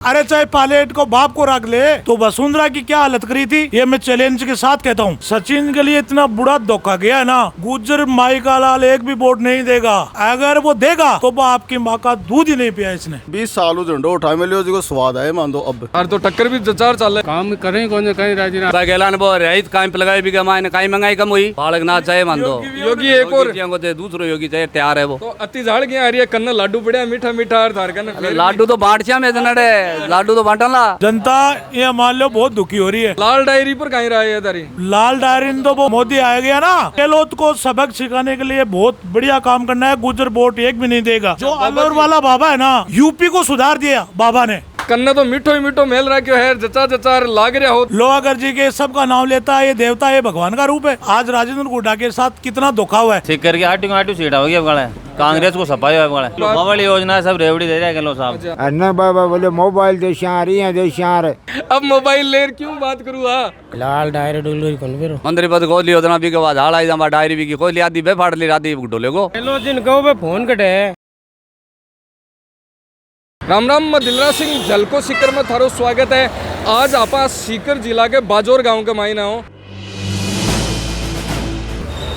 अरे चाहे पायलट को बाप को रख ले तो वसुंधरा की क्या हालत करी थी, ये मैं चैलेंज के साथ कहता हूँ। सचिन के लिए इतना बुरा धोखा गया है ना, गुज्जर माई का लाल एक भी वोट नहीं देगा, अगर वो देगा तो वो आपकी माँ का दूध ही नहीं पिया इसने। 20 साल झंडो उठा मिले को स्वाद है मान दो अब और तो टक्कर भी जचार चल रहा काम करें कौन कहीं राजी ना गेलान बो रहित काम पे लगाए भी कमाए कहीं महंगाई कम हुई बालक ना चाहे मान दो योगी एक और दूसरो योगी चाहे तैयार है वो तो अति झाड़ गया आ रही है कन्ना लाडू पड़े मीठा मीठा और धार कन्ना लाडू तो बांट में लाडू तो बांटा ला जनता ये मान लो बहुत दुखी हो रही है। लाल डायरी पर कहीं रहा है तारी लाल डायरी में तो वो मोदी आ गया ना, गहलोत को सबक सिखाने के लिए बहुत बढ़िया काम करना है। गुज्जर वोट एक भी नहीं देगा। जो अलवर वाला बाबा है ना, यूपी को सुधार दिया बाबा ने। कन्ना तो मीठो ही मीठो मेल रहा क्यों है जचा जचार लाग रहा हो। लोहागर जी के सबका नाम लेता है, ये देवता है, भगवान का रूप है। आज राजेंद्र गुड्डा के साथ कितना धोखा हुआ है। ठीक करके आटू सीट हो गया कांग्रेस को सफाई मोबाइल योजना सब रेवड़ी दे रहे गहलोत साहब। अन्ना बाबा बोले मोबाइल देश आ रही है देश आ रहे अब मोबाइल लेर क्यों बात करूँ। लाल डायरी डुल कौन फिर मंत्री पद को लियो तना भी के बाद हाल आई जमा डायरी भी की कोई लिया दी बे फाड़ ली राती डोले को हेलो दिन कहो बे फोन कटे राम राम, मैं दिलराज सिंह जलको सीकर में थारो स्वागत है। आज आपा सीकर जिला के बाजोर गांव के मायना हो।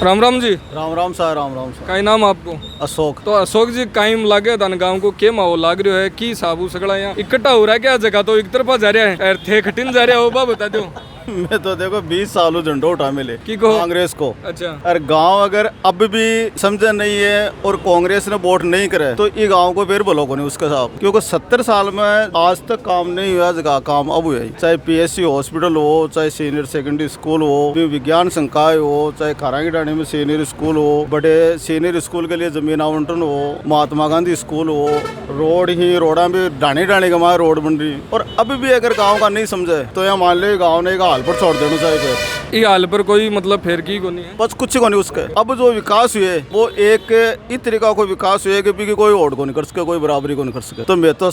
राम राम जी। राम राम सा राम राम सा। का नाम आपको? अशोक। तो अशोक जी कायम लागे धन गांव को के माहौल लाग रहा है की साबू सगड़ा यहाँ इकट्ठा हो रहा है क्या जगह तो एक तरफा जा रहा है थे खटिन जा रहा हो बा बता दो। मैं तो देखो 20 साल झंडो उठा मिले की को कांग्रेस को। अच्छा और गांव अगर अब भी समझे नहीं है और कांग्रेस ने वोट नहीं करे तो ये गांव को फिर बोलो को नहीं उसके साथ, क्योंकि 70 साल में आज तक काम नहीं हुआ जगह काम अब हुआ। चाहे पीएससी हॉस्पिटल हो, चाहे सीनियर सेकेंडरी स्कूल हो, विज्ञान संकाय हो, चाहे खारांगी डाणी में सीनियर स्कूल हो, बड़े सीनियर स्कूल के लिए जमीन आवंटन हो, महात्मा गांधी स्कूल हो, रोड ही रोडा भी डाणी डाणी कमाए रोड बन रही। और अब भी अगर गाँव का नहीं समझे तो यहाँ मान लो गाँव ने हाल पर छोड़ देना चाहिए। ये हाल पर कोई मतलब फेर की को नहीं है, बस कुछ को नहीं उसके। अब जो विकास हुए वो एक इस तरीका को विकास हुए कि कोई वोट को नहीं कर सके, कोई बराबरी को नहीं कर सके। तो मैं तो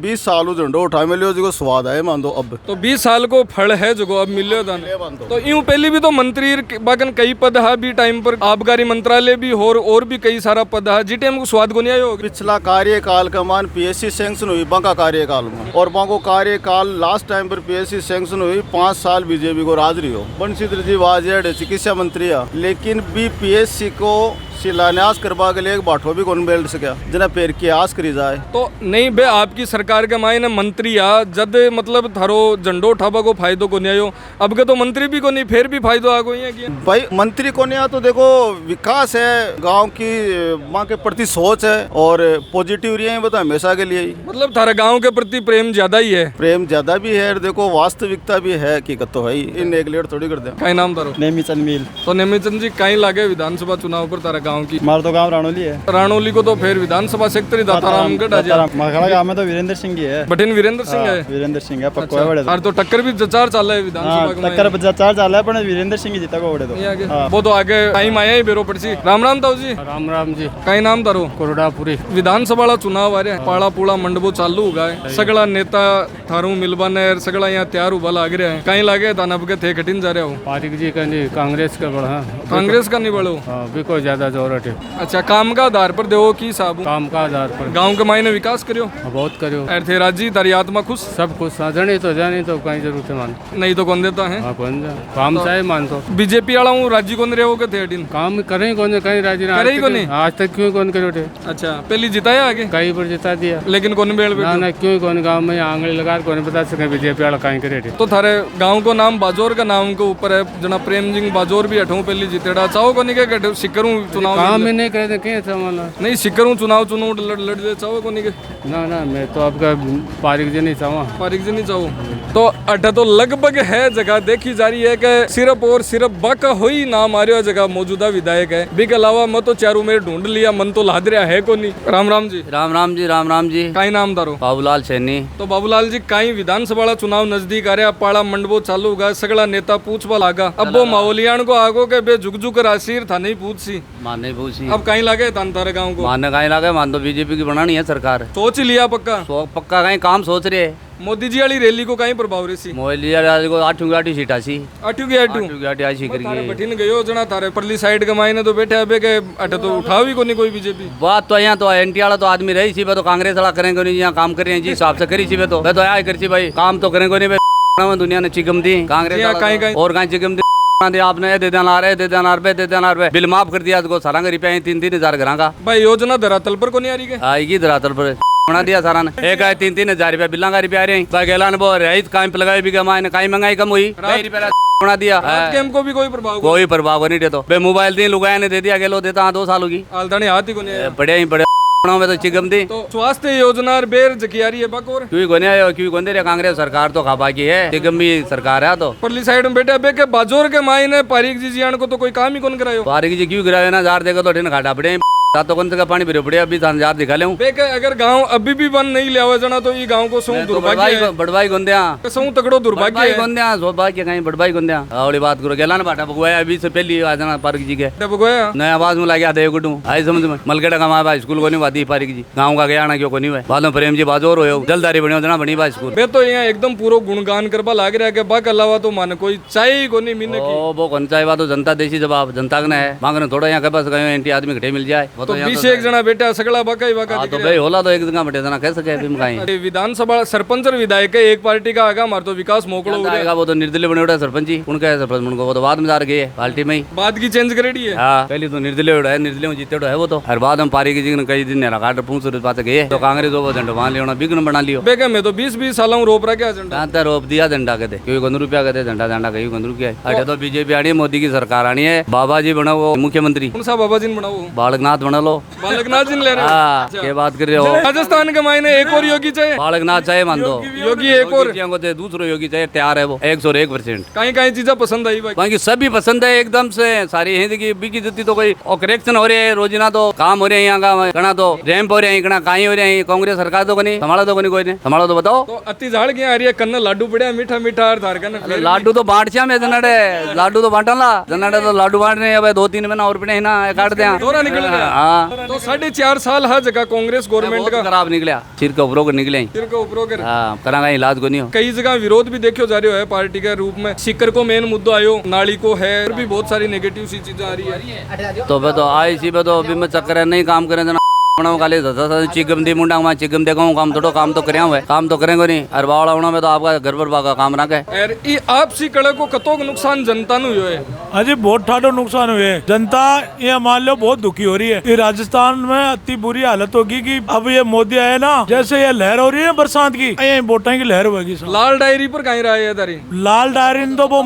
20 साल झंडो उठा मिले जो स्वाद है मान दो अब तो 20 साल को फल है जो अब मिले तो यूं पहले भी तो मंत्री बागन कई पद है भी टाइम पर आबकारी मंत्रालय भी और भी कई सारा पद है जी टाइम को स्वाद को नहीं आयो। पिछला कार्यकाल का मान पीएससी सैंक्शन हुई बांका कार्यकाल में, और बांको कार्यकाल लास्ट टाइम पर पीएससी सैंक्शन हुई 5 साल बीजेपी को राज रही हो। बंशीधर जी वाजेड चिकित्सा मंत्री है, लेकिन बीपीएससी को शिलान्यास करवा के लिए एक बाठो भी कौन बेल्ट सका जना पेड़ की आस करी जाए तो नहीं बे आपकी सरकार के मायने मंत्री आ जद मतलब थारो झंडो उठावा को फायदो को नहीं आयो। अब के तो मंत्री भी को नहीं फिर भी फायदो आ गई है भाई। मंत्री को नहीं आ तो देखो विकास है, गांव की माँ के प्रति सोच है और पॉजिटिव रही है, बता हमेशा के लिए ही। मतलब थारा गाँव के प्रति प्रेम ज्यादा ही है। प्रेम ज्यादा भी है, देखो वास्तविकता भी है, हकीकत तो है ही। इन एक लेट थोड़ी कर दे। कई नाम तारो? नेमीचंद मील। तो नेमीचंद जी कहीं लागे विधानसभा चुनाव पर तारा गाँव की? हमारा तो गांव रानोली है। रानोली को तो फिर विधानसभा सेक्टर दातारामगढ़ आ जाए। मखड़ा गांव में तो वीरेंद्र सिंह ही है। बटिन वीरेंद्र सिंह है। वीरेंद्र सिंह है पक्का बड़े और तो टक्कर भी जचार चल है विधानसभा टक्कर जचार चल है, पर वीरेंद्र सिंह ही जीता को बड़े तो वो तो आगे टाइम आया ही बेरो पड़सी। राम राम ताऊ जी। राम राम जी। कई नाम तारो? कोरडापुरी। विधानसभा चुनाव आ रहे हैं, पाड़ा पूड़ा मंडबो चालू होगा है, सगला नेता थारू मिलबन है, सगला यहाँ तैयार हुआ लाग रहे हैं। कहीं लागे दानव के थे कठिन जा रहे हो? पारिक जी का नहीं, कांग्रेस का बढ़ा। कांग्रेस का नहीं बढ़ो? भी कोई ज्यादा जोर है। अच्छा काम का आधार पर देखो की साहब काम का आधार पर गांव के मायने विकास करियो बहुत करियो। थे राजी तारी आत्मा खुश सब कुछ साधन तो जाने तो कहीं जरूरत है मान नहीं तो कौन देता है काम चाहे मान तो बीजेपी वाला हूँ राजी कौन रहे हो के थे काम करें कौन कहीं राजी करे ही कौन आज तक क्यों कौन करो थे। अच्छा पहले जिताया आगे कई बार जिता दिया लेकिन कौन बेल ना क्यों कौन गाँव में आंगली लगा कौन बता सके बीजेपी वाला कहीं करे थे। तो थारे गाँव को नाम बाजोर का नाम के ऊपर है जना प्रेम सिंह बाजोर भी हटू पहले जीतेड़ा चाहो को नहीं के सिकरू चुनाव काम ही नहीं करे नहीं सिकरू चुनाव लड़ दे चाहो को नहीं के ना मैं तो आपका पारिक जी नहीं चाहूँ। पारिक जी नहीं चाहो तो अड्डा तो लगभग है जगह देखी जा रही है कि सिर्फ और सिर्फ बाका हो ही नाम आ रहा जगह मौजूदा विधायक है भी के अलावा मैं तो चारों मेरे ढूंढ लिया मन तो लाद रहा है को नहीं। राम राम जी। राम राम जी। राम राम जी। कई नाम दारो? बाबूलाल सैनी। तो बाबूलाल जी कई विधानसभा चुनाव नजदीक आ रहा, पाड़ा मंडबो चालू होगा, सगला नेता पूछवा लागा। अब वो माहौलियान को आगो के बे झुक झुक राशिर था नहीं पूछ सी मान नहीं पूछी। अब कहीं लागे तारे गाँव को मान कहीं लागे मान तो बीजेपी की बनानी है सरकार। सोच लिया पक्का? पक्का कहीं काम सोच रहे मोदी जी वाली रैली को कहीं प्रभाव रही मोदी राज को 8 सीट आसी आटू की आटू 8 आसी तारे करके बठिन गयो जना तारे परली साइड के मायने तो बैठे अबे के अटे तो उठाव ही कोनी कोई बीजेपी बात तो यहाँ तो एनटी वाला तो आदमी रही सी तो कांग्रेस वाला करेंगे नहीं यहाँ काम कर रहे हैं जी हिसाब से करी सी तो मैं तो यहाँ कर सी भाई काम तो करेंगे नहीं दुनिया ने चिकम दी कांग्रेस और कहीं चिकम दी आपने दे देना रुपए बिल माफ कर दिया सारा रुपया 3-3 हजार का भाई योजना धरातल पर को नहीं आ रही है आएगी धरातल पर बना दिया सारा ने एक आए 3-3 हजार रुपया बिल्ला का रुपया आ रहे हैं गेला ने वो रही काम पे लगाए भी कमाए कहीं महंगाई कम हुई बना दिया को भी कोई प्रभाव नहीं देता बे मोबाइल दी लुगाया ने दे दिया गेलो देता 2 साल होगी आलदानी हाथ ही को नहीं बड़े ही बड़े में तो चिकम दी तो स्वास्थ्य योजना बेर जकियारी है बकोर क्यों कोने आयो क्यों कोने रे कांग्रेस सरकार तो खाबा की है चिकम भी सरकार है तो परली साइड में बैठे अबे के बाजोर के मायने पारिक जी जियान को तो कोई काम ही कौन करायो पारिक जी क्यों गिरावे ना जार देखो तो ठिन घाटा पड़े तो कौन सा पानी भरे पड़े अभी जार दिखा ले बेके अगर गांव अभी भी बंद नहीं लिया हुआ जना तो ये गांव को सौ दुर्भाग्य है बड़वाई गोंदिया सौ तगड़ो दुर्भाग्य है गोंदिया सौभाग्य कहीं बड़वाई गोंदिया आवड़ी बात करो गेला ना बाटा बगवाया अभी से पहली आ जाना पारिक जी के बगवाया नया आवाज में लगे आधे गुटू आई समझ में मलकेटा का माँ स्कूल को नहीं वादी पारिक जी गाँव का गया ना क्यों को नहीं हुआ बाद में प्रेम जी बाजोर हो जल्दारी बनी जना बनी बा स्कूल बे तो यहाँ एकदम पूरा गुणगान करवा लाग रहा है बाक अलावा तो माने कोई चाहिए को नहीं मिलने की वो कौन चाहिए तो जनता देशी जवाब जनता का है मांगने थोड़ा यहाँ के पास गए एंटी आदमी घटे मिल जाए तो 20 जना बेटा सगला बाका ही बाका तो भाई होला तो एक जगह बैठे जना कह सके फिल्म कहीं विधानसभा सरपंच और विधायक एक पार्टी का आगा मार तो विकास मोकड़ो आएगा वो तो निर्दलीय बने उड़ा सरपंच जी उनका है सरपंच उनको वो तो बाद में जा गए पार्टी में ही बाद की चेंज करेडी है हां पहले तो निर्दलीय उड़ा है निर्दलीय जीते उड़ा है वो तो हर बाद में पारी की जिन कई दिन ने काट पूछ रहे बात गए तो कांग्रेस वो झंडा वहां लेना बिगन बना लियो बेके में तो 20-20 सालों रोप रहा क्या झंडा कहां रोप दिया झंडा कहते क्यों 1 रुपया कहते झंडा झंडा कहीं 1 रुपया अटे तो बीजेपी आनी मोदी की सरकार आनी है बाबा जी बना वो मुख्यमंत्री कौन सा बाबा जी बनाओ बालकनाथ बना लो बालकनाथ जी ले रहे के बात कर रहे हो राजस्थान के मायने एक और योगी चाहिए बालकनाथ चाहिए मान दो योगी एक और दूसरो योगी चाहिए तैयार है वो 101%। कहीं कहीं चीजें पसंद आई भाई क्योंकि सभी पसंद है एकदम से सारी हिंद की बिकी जती तो कोई और करेक्शन हो रहे हैं रोजाना तो काम हो रहे हैं यहाँ का कना तो रैंप हो रहे हैं कना कहीं हो रहे हैं कांग्रेस सरकार तो नहीं संभाला तो कोई नहीं संभालो तो बताओ तो अति झाड़ की आ रही है कन्ना लाडू पड़े मीठा मीठा धार लाडू तो बांट में जनडे लाडू तो बांटला जनडे तो लाडू बांट रहे हैं 2-3 महीना और पड़े ना काट दे दौरा निकल गया हाँ तो 4.5 साल हर जगह कांग्रेस गवर्नमेंट का खराब निकला सिर के ऊपर निकले सिर के ऊपर करा इलाज को नहीं हो कई जगह विरोध भी देखो जा रहे हो है पार्टी के रूप में सिक्कर को मेन मुद्दा आयो नाली को है और भी बहुत सारी नेगेटिव सी चीजें आ रही है तो बे तो आई सी बे तो अभी मैं चक्कर नहीं काम करें चिकम दी मुंडा में चिकम देखा काम थोड़ा काम तो करे हुए काम तो करेंगे नहीं और बावड़ा होना में तो आपका घर पर बाका काम ना कहे और ये आपसी कड़े को कतो नुकसान जनता नु हुए अजी बहुत ठाडो नुकसान हुए जनता ये मान लो बहुत दुखी हो रही है ये राजस्थान में इतनी बुरी हालत होगी कि अब ये मोदी आए ना जैसे ये लहर हो रही है बरसात की ये वोटा की लहर होगी लाल डायरी पर कहीं रहा है दारी लाल डायरी तो वो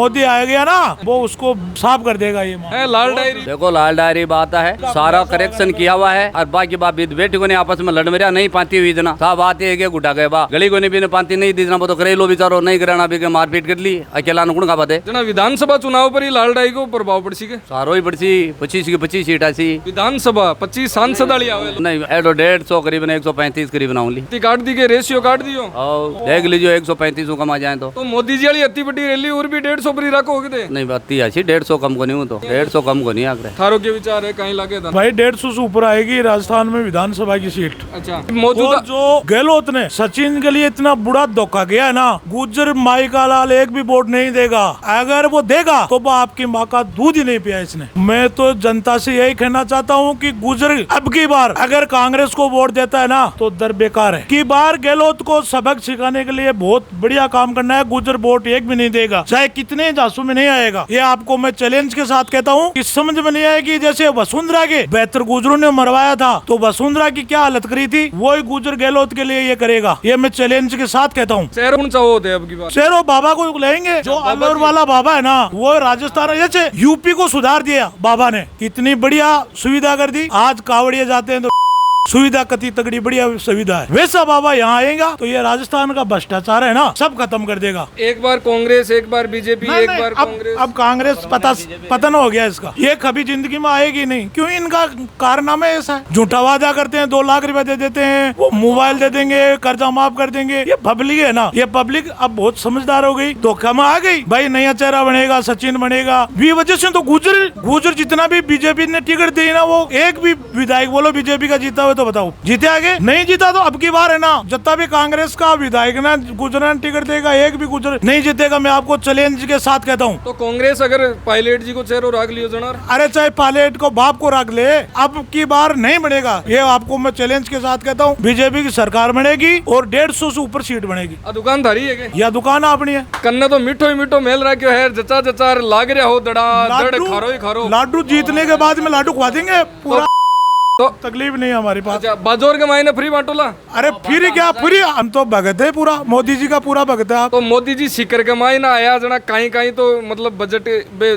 मोदी आ गया ना वो उसको साफ कर देगा ये लाल डायरी देखो लाल डायरी बात है सारा करेक्शन किया हुआ है और बाकी बात बेटी को नहीं आपस में लड़ मेरा नहीं पाती हुई जना साहब आते है गुटा गए बा गली को नहीं भी पाती नहीं दी वो तो करे लो बिचारो नहीं कराना भी मारपीट कर ली अकेला नुकड़ का बात है जना विधानसभा चुनाव पर ही लाल डायरी को प्रभाव पड़ सी के सारो ही पड़सी 25 की 25 सीट आसी विधानसभा 25 सांसद वाली आवे नहीं एडो 150 करीबन 135 करीबन आऊंगी काट दी के रेशियो काट दियो और देख लीजिए 135 कमा जाए तो मोदी जी वाली अति बड़ी रैली और भी 150 पर ही रखोगे थे नहीं अति अच्छी 150 कम को नहीं हूँ तो 150 कम को नहीं आकर थारो के विचार है कहीं लगे था भाई 150 से ऊपर आएगी राजस्थान में विधानसभा की सीट। अच्छा मौजूदा जो गहलोत ने सचिन के लिए इतना बुरा धोखा गया है ना गुज्जर माई का लाल एक भी वोट नहीं देगा अगर वो देगा तो वो आपकी माँ का दूध ही नहीं पिया इसने। मैं तो जनता से यही कहना चाहता हूँ कि गुज्जर अब की बार अगर कांग्रेस को वोट देता है ना तो दर बेकार है की बार गहलोत को सबक सिखाने के लिए बहुत बढ़िया काम करना है। गुज्जर वोट एक भी नहीं देगा चाहे कितने जासू में नहीं आएगा। ये आपको मैं चैलेंज के साथ कहता हूँ कि समझ में नहीं आएगी। जैसे वसुंधरा के बेहतर गुजरों ने मरवाया था तो वसुंधरा की क्या हालत करी थी वही गुजर गहलोत के लिए ये करेगा। ये मैं चैलेंज के साथ कहता हूँ। शेरो बाबा को लेंगे जो अलवर वाला बाबा है ना वो राजस्थान जैसे यूपी को सुधार दिया बाबा ने कितनी बढ़िया सुविधा कर दी। आज कावड़िया जाते हैं तो सुविधा कति तगड़ी बढ़िया सुविधा है वैसा बाबा यहाँ आएगा तो ये राजस्थान का भ्रष्टाचार है ना सब खत्म कर देगा। एक बार कांग्रेस एक बार बीजेपी एक बार कांग्रेस अब कांग्रेस पतन हो गया इसका ये कभी जिंदगी में आएगी नहीं। क्यों इनका कारनामा ऐसा है झूठा वादा करते हैं 2 लाख रुपए दे देते हैं वो मोबाइल दे देंगे कर्जा माफ कर देंगे। ये पब्लिक है ना ये पब्लिक अब बहुत समझदार हो गई धोखा में आ गई। भाई नया चेहरा बनेगा सचिन बनेगा भी वजह से तो गुजर जितना भी बीजेपी ने टिकट दी ना वो एक भी विधायक बोलो बीजेपी का जीता हुआ तो बताओ, जीते आगे? नहीं जीता तो अब की बार है ना, जितना भी कांग्रेस का विधायक ना गुजरात टिकट देगा, एक भी गुजर नहीं जीतेगा, मैं आपको चैलेंज के साथ कहता हूँ। तो कांग्रेस अगर पायलट जी को चेहरो रख लियो जनार, अरे चाहे पायलट को बाप को रख ले, अब की बार नहीं बनेगा, ये आपको मैं चैलेंज के साथ कहता हूँ। बीजेपी की सरकार बनेगी और 150 से ऊपर सीट बनेगी। दुकान थारी है क्या? यह दुकान अपनी है। कन्ने तो मिठो ही मिठो मेल रखो है, जचा जचा लाग रहा हो दड़ा दड़ खारो ही खारो। लाडू जीतने के बाद में लाडू खवा देंगे पूरा, तो तकलीफ नहीं है हमारे पास। अच्छा, बाजोर के मायने फ्री बांटोला? अरे फिर क्या, फ्री हम तो भगत है, पूरा मोदी जी का पूरा भगत है आप। तो मोदी जी सिकर के मायने आया जना कहीं कहीं तो मतलब बजट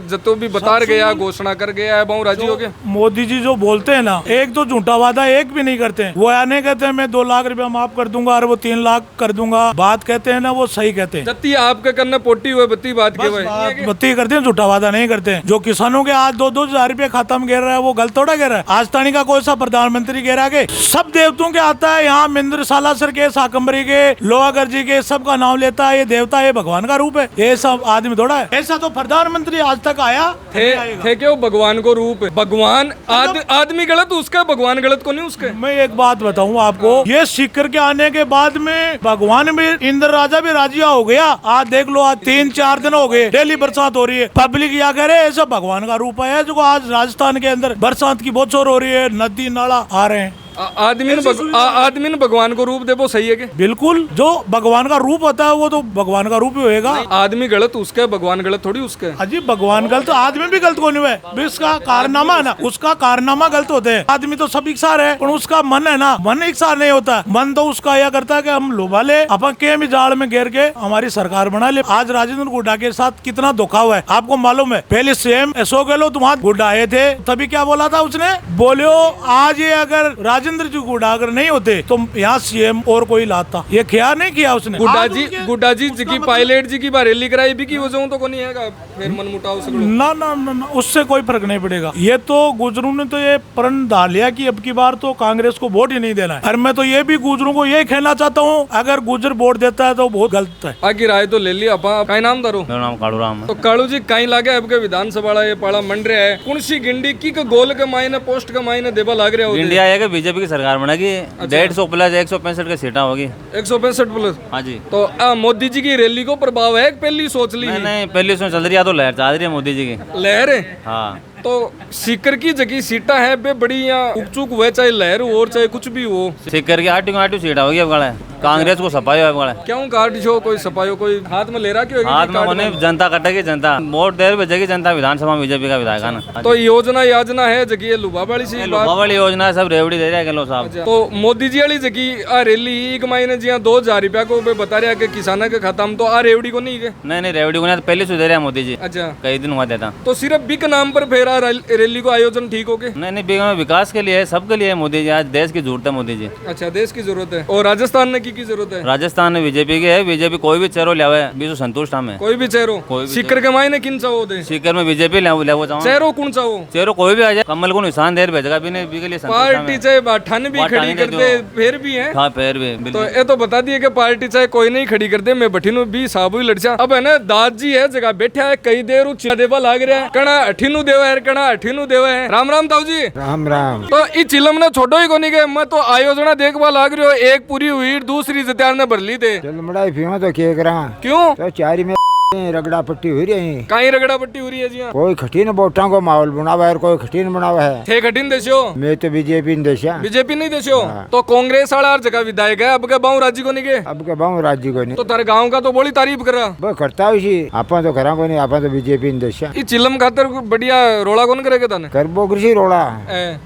जतो भी बता गया, घोषणा कर गया है, बहु राजी हो गया। मोदी जी जो बोलते हैं ना, एक तो झूठा वादा एक भी नहीं करते हैं। वो आने कहते हैं मैं 2 लाख रुपया माफ कर दूंगा और वो 3 लाख कर दूंगा, बात कहते हैं ना वो सही कहते हैं। जत्ती आपके कन्ने पोटी हुए बत्ती बात के हुए बत्ती करते हैं, झूठा वादा नहीं करते हैं। जो किसानों के आज 2-2 हजार रुपया खाता में गिर रहा है, वो गलत थोड़ा गिर रहा है। आज तानी का कोई सा प्रधानमंत्री गिरा के सब देवताओं के आता है, यहाँ मिंद्र सालासर के, साकंबरी के, लोहागर जी के, सबका नाम लेता है। ये देवता है, भगवान का रूप है, ये सब आदमी थोड़ा है। ऐसा तो प्रधानमंत्री आज तक आया थे क्यों भगवान को रूप है। भगवान आदमी गलत उसका, भगवान गलत को नहीं उसके। मैं एक बात बताऊं आपको, ये सिक्कर के आने के बाद में भगवान भी, इंद्र राजा भी राजिया हो गया। आज देख लो, आज 3-4 दिन हो गए डेली बरसात हो रही है। पब्लिक क्या कह रहे हैं, ऐसा भगवान का रूप है जो आज राजस्थान के अंदर बरसात की बहुत जोर हो रही है, नदी नाला आ रहे हैं। आदमी ने भगवान को रूप दे वो सही है कि? बिल्कुल, जो भगवान का रूप होता है वो तो भगवान का रूप ही होएगा। आदमी गलत उसका, भगवान गलत थोड़ी उसका। अजी भगवान गलत, आदमी भी गलत कौन है, उसका कारनामा है ना, उसका कारनामा गलत होते हैं। आदमी तो सब इकसार है, पर उसका मन है ना, मन इकसार नहीं होता। मन तो उसका यह करता है कि हम लोभा ले, अपन के भी जाल में घेर के हमारी सरकार बना ले। आज राजेंद्र गुड्डा के साथ कितना धोखा हुआ है आपको मालूम है। पहले सेम अशोक गहलोत वहाँ गुड्डा आए थे, तभी क्या बोला था उसने, बोलो आज ये अगर राजेंद्र जी गुड्डा अगर नहीं होते तो यहाँ सीएम और कोई लाता। ये ख्याल नहीं किया उसने। गुड्डा जी की पायलट जी की बार रैली कराई भी की वजह तो नहीं है फिर मन मुटाव से ना ना ना, उससे कोई फर्क नहीं पड़ेगा। ये तो गुजरों ने तो ये प्रण डाल लिया कि अब की बार तो कांग्रेस को वोट ही नहीं देना है। और मैं तो ये भी गुजरों को ये कहना चाहता हूँ, अगर गुजर वोट देता है तो बहुत गलत है। आगे राय तो ले लिया अपा। कई नाम दारो? मेरा नाम कालू राम है। तो कालू जी कहीं लागे आपके विधानसभा ये पाड़ा मंड रहा है, कौन सी गिंडी की गोल के मायने पोस्ट के मायने देवा लाग रहा है? इंडिया है बीजेपी की सरकार बनेगी, 150 प्लस 165 की सीटा होगी। 165 प्लस? हाँ जी। तो मोदी जी की रैली को प्रभाव है, पहली सोच ली? नहीं, पहली उसमें चल रही है, तो लहर चल रही है मोदी जी की लहर है। हाँ, तो सीकर की जगह सीटा है बे बड़ी, यहाँ उपचुक हुए, चाहे लहर हो और चाहे कुछ भी हो। सीकर की 8 सीटा होगी अब कांग्रेस को सफाई है। क्यों काट जो कोई सफाई कोई हाथ में ले रहा क्यों? हाथ में होने जनता कटेगी, जनता वोट देर भेजेगी जनता विधानसभा में बीजेपी का विधायक ना। तो योजना है जगह लुभा वाली सी वाली योजना है, सब रेवड़ी दे रहे हैं साहब। तो मोदी जी वाली जगह आ रैली एक महीने जी 2000 रुपया को बता रहा है किसानों के खाता में, तो आ रेवड़ी को नहीं है? नहीं, रेवड़ी को नहीं, पहले से दे रहे हैं मोदी जी। अच्छा, कई दिन हुआ देता। तो सिर्फ बिक नाम पर फेरा रैली को आयोजन ठीक हो गए? नहीं, विकास के लिए, सबके लिए मोदी जी, आज देश की जरूरत है मोदी जी। अच्छा, देश की जरूरत है। और राजस्थान में की जरूरत है? राजस्थान में बीजेपी के है, बीजेपी कोई भी चेहरो ले आवे भी संतुष्ट हमें। कोई भी चेहरो? सीकर के मायने किन चाहो दे? सीकर में बीजेपी ले चाहो। चेहरो कौन चाहो? चेहरो कोई भी आ जाए, कमल को निशान देर भेजेगा भी नहीं, के लिए पार्टी चाहे ठन भी खड़ी कर दे फिर भी है। हाँ, फिर भी। तो ये तो बता दिए कि पार्टी चाहे कोई नहीं खड़ी कर दे, मैं बठीनु भी साबु ही लड़चा। अब है ना, दाद जी है जगह बैठा है, कई देर देवा लाग रहा है, कणा अठीनु देवा है, कणा अठीनु देवा है। राम राम ताऊ जी। राम राम। तो इस चिलम ने छोड़ो ही कोनी के, मैं तो आयोजना देखवा लाग रही हो, एक पूरी हुई दूसरी जत्यार ने भर ली थे। फिर तो क्या करा? क्यों? तो चारी में रगड़ा पट्टी हुई रही। कहीं रगड़ा पट्टी हो रही है जी? कोई खटीन वोटा को माहौल बनावा है, कोई खटीन बनावा है। थे खटीन देशो? मैं तो बीजेपी देशा। बीजेपी नहीं देशो? तो कांग्रेस वाला हर जगह विधायक है, अब के बाऊ राज्य को नहीं के? अब के बाऊ राज्य को नहीं। तो तारे गांव का तो बड़ी तारीफ कर रहा। वो करता उसी, आपा तो करा को नहीं, आपा तो बीजेपी देशा। इस चिलम खातर बढ़िया रोड़ा कौन करेगा ताने? करबो कृषि रोड़ा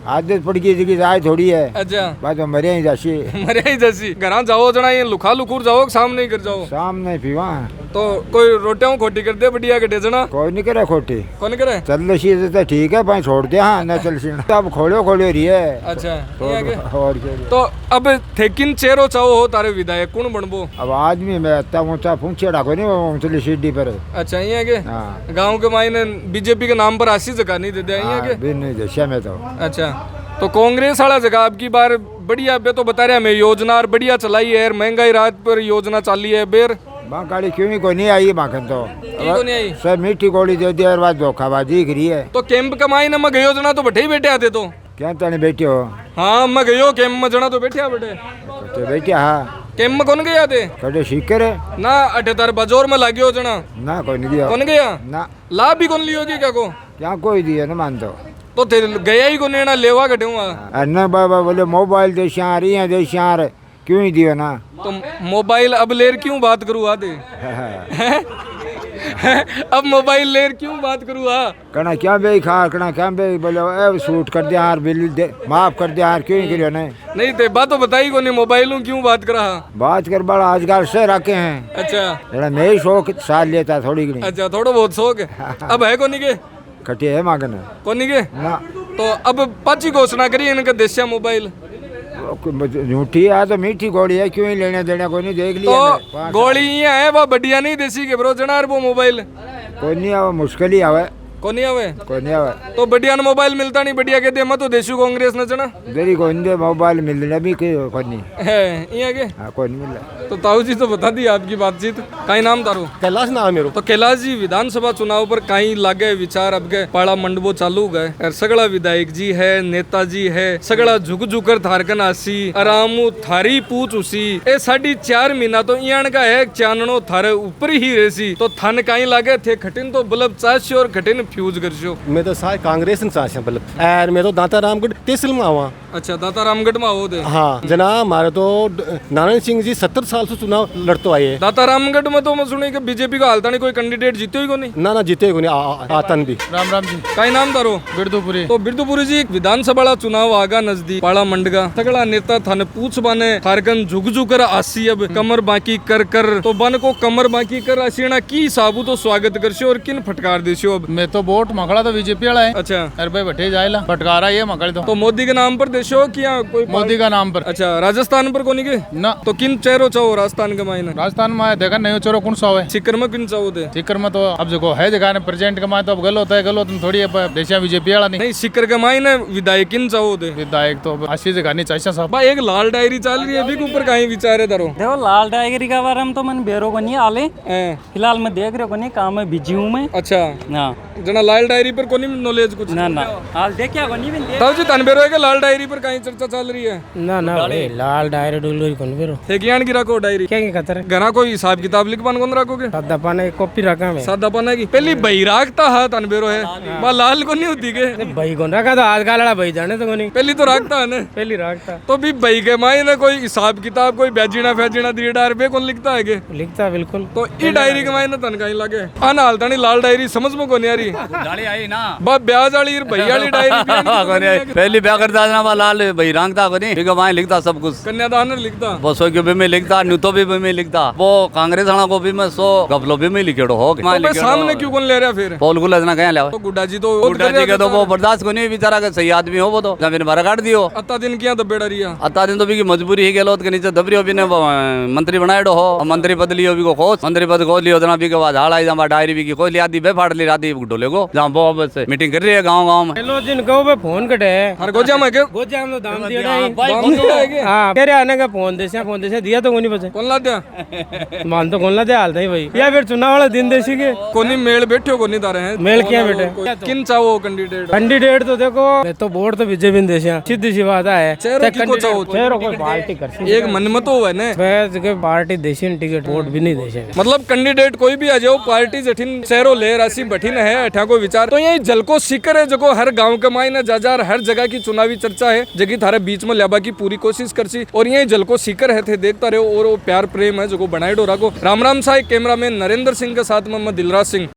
आदत पड़ गई जगह जाए थोड़ी है। अच्छा, बात तो मरिया ही जासी। मरिया ही जासी। घर जाओ जना ये लुखा लुखूर जाओ, सामने ही कर जाओ। सामने पीवा तो कोई रोटियां खोटी कर दे बढ़िया के जना। कोई नहीं करे खोटी। कौन करे? चल सी तो ठीक है, भाई छोड़ दे। हाँ ना चल सी अब खोलो रही है। अच्छा, और तो अब थेकिन चेहरो चाहो हो तारे विधायक कौन बनबो? अब आदमी में इतना ऊंचा पूछेड़ा को नहीं, ऊंचली सीढ़ी पर। अच्छा, ये है के गांव के मायने बीजेपी के नाम पर आशी जगह नहीं दे दिया नहीं देशा में तो। अच्छा, तो कांग्रेस वाला जगह अब की बार बढ़िया बे तो बता रहे हमें योजना और बढ़िया चलाई है, महंगाई रात पर योजना चाली है बेर। गाड़ी क्यों ही कोई नहीं आई माखन तो नहीं आई सर, मीठी गोली दे दिया और बात धोखाबाजी करी है। तो कैंप कमाई न मग योजना तो बैठे ही बैठे आते तो क्या तने बैठे हो हाँ मैं गयो कैम में जना तो बैठा बेटे तो बैठे हाँ कैम में कौन गया थे कटे सीकर है ना अटे तार बाजोर में लाग्यो जना ना कोई नहीं दिया कौन गया ना लाभ भी कौन लियोगी क्या को क्या कोई दिया ना मान तो गया ही कौन ना लेवा घटे हुआ अन्ना बाबा बोले मोबाइल देश आ रही है देश आ रहे क्यों नहीं दियो ना तो मोबाइल अब लेर क्यों बात करूँ आते अब मोबाइल लेर क्यों बात करूँ कना क्या बे खा कना क्या बे बोले ए सूट कर दे यार बिल दे माफ कर दे यार क्यों नहीं करियो नहीं ते बात तो बताई को नहीं मोबाइल हूँ क्यों बात करा बात कर बड़ा आजकल से रखे हैं अच्छा जरा मैं ही शौक साथ लेता थोड़ी की अच्छा थोड़ा बहुत शौक है अब है को नहीं के कटे है मांगने को नहीं के ना तो अब पाची घोषणा करी इनका देशिया मोबाइल झूठी है तो मीठी गोली है क्यों ही लेने देने कोई नहीं देख लिया तो गोली ये है वो बढ़िया नहीं देसी के ब्रो जनार वो मोबाइल कोई नहीं आवे मुश्किल ही आवे को नहीं आवे कोई नहीं आवे तो बढ़िया न मोबाइल मिलता नहीं बढ़िया कहते मत तो देशू कांग्रेस न जना देरी कोई नहीं मोबाइल मिलने भी कोई नहीं है ये के हाँ कोई नहीं मिल रहा तो ताऊ जी तो बता दी आपकी बातचीत कहीं नाम तारू कैलाश नाम है मेरो तो कैलाश जी विधानसभा चुनाव पर कहीं लागे विचार अब गए पाड़ा मंडबो चालू गए और सगड़ा विधायक जी है नेताजी है सगड़ा झुक झुकर थारकन आसी आरामू थारी पूछ उसी ए 4.5 महीना तो इयान का है चाननो थारे ऊपर ही रेसी तो थान कहीं लागे थे खटिन तो बल्ब चाशो और खटिन फ्यूज करशो मैं तो सारे कांग्रेस ने चाहे बल्ब यार मैं तो दाता रामगढ़ तहसील में आवा अच्छा दाता रामगढ़ में आओ दे हाँ जना हमारे तो नारायण सिंह जी 70 साल से चुनाव लड़ते आए हैं। दाता रामगढ़ में तो मैं सुनी कि बीजेपी का हालता नहीं कोई कैंडिडेट जीते ही को नहीं ना जीते को नहीं आतन भी राम राम जी कई नाम तारो बिरदुपुरी तो बिरदुपुरी जी विधानसभा चुनाव आगा नजदीक पाड़ा मंडगा तगड़ा नेता थाने पूछ बाने थारकन झुक झुकर आसी अब कमर बाकी कर कर तो बन को कमर बाकी कर आसीना की साबू तो स्वागत करशो और किन फटकार देशो अब मैं तो वोट मकड़ा तो बीजेपी वाला है अच्छा अरे भाई बैठे जाएला फटकारा ये मकड़ तो मोदी के नाम पर देशो कि या कोई मोदी का नाम पर अच्छा राजस्थान पर कोनी के ना तो किन चेहरो चाहो राजस्थान के मायने राजस्थान में देखा नहीं चोरो कौन सा है सिक्कर में किन चाहो दे सिक्कर में तो अब जो है जगह ने प्रेजेंट के मायने तो अब गलत है गलत थोड़ी देशिया बीजेपी वाला नहीं नहीं सिक्कर के मायने विधायक किन चाहो दे विधायक तो अच्छी जगह नहीं चाहिए साहब भाई एक लाल डायरी चल रही है अभी के ऊपर कहीं विचार है तारो देखो लाल टाइगर का बारे में तो मन बेरो को नहीं आले फिलहाल मैं देख रहे को नहीं काम में बिजी हूँ मैं अच्छा हाँ जना लाल डायरी पर कोनी नॉलेज कुछ ना ना हाल देखिया को नहीं मिल ताऊ जी तनबेरो है कि लाल डायरी पर कहीं चर्चा चल रही है ना ना भाई लाल डायरी डुलरी कौन बेरो ठेकियान की रखो डायरी क्या खतर घना कोई हिसाब किताब लिख पान कौन रखोगे सादा पाने कॉपी रखा मैं सादा पाना की पहली बैरागता है तनबेरो है बा लाल को नहीं होती के भाई कौन रखा तो आज का लड़ा भाई जाने तो नहीं पहली तो रखता है ना पहली रखता तो भी भाई के मायने कोई हिसाब किताब कोई बैजीना फैजीना दीडार पे कौन लिखता है के लिखता बिल्कुल तो ई डायरी के मायने तन कहीं लगे आना हालता नहीं लाल डायरी समझ में को नहीं आ रही गाड़ी आई ना बा ब्याज वाली भैया वाली डायरी पहली ब्याह करता ना लाल भाई रंगता को नहीं वहाँ लिखता सब कुछ कन्यादान लिखता बसों के भी में लिखता न्यूतो भी में लिखता वो कांग्रेस वाला को भी मैं 100 गफलो भी में लिखेड़ो हो तो सामने क्यों कौन ले रहा फिर पोल गुला जना कहीं ले तो गुड्डा जी तो गुड्डा जी के तो वो बर्दाश्त को नहीं बेचारा का सही आदमी हो वो तो जमीन भरा काट दियो अत्ता दिन किया दबेड़ा रही अत्ता दिन तो भी की मजबूरी ही गेलो के नीचे दबरियो भी ने मंत्री बनाएडो हो मंत्री पद लियो भी को खोज मंत्री पद खोज लियो जना भी के बाद हाल आई जमा डायरी भी की खोज लिया दी बे फाड़ ली राती डोले को जहां वो अब से मीटिंग कर रही है गांव में हेलो जिन कहो पे फोन कटे हर गोजा में के गोजा में तो दाम दिया दाम दिया है के हां तेरे आने का फोन देसे दिया तो कोनी बचे कौन ला दिया मान तो कौन ला दे हाल नहीं भाई या फिर चुनाव वाला दिन देसी के कोनी मेल बैठे कोनी तारे हैं मेल किया बेटे किन चाहो कैंडिडेट कैंडिडेट तो देखो मैं तो वोट तो बीजेपी में देसिया सीधी सी बात है चेहरों की को चाहो चेहरों को पार्टी कर एक मनमत हो है ने वैसे के पार्टी देसी टिकट वोट भी नहीं देसे मतलब कैंडिडेट कोई भी आ जाओ पार्टी जठिन चेहरो ले राशि बठिन है अठा को विचार तो यही जलको सिकर है जो हर गांव के मायने जाजार हर जगह की चुनावी चर्चा है जगह थारे बीच में लेबा की पूरी कोशिश करसी और यही जलको सिकर है थे देखता रहो और वो प्यार प्रेम है जो बनाए डोरा को राम राम साहब कैमरामैन नरेंद्र सिंह के साथ में मैं दिलराज सिंह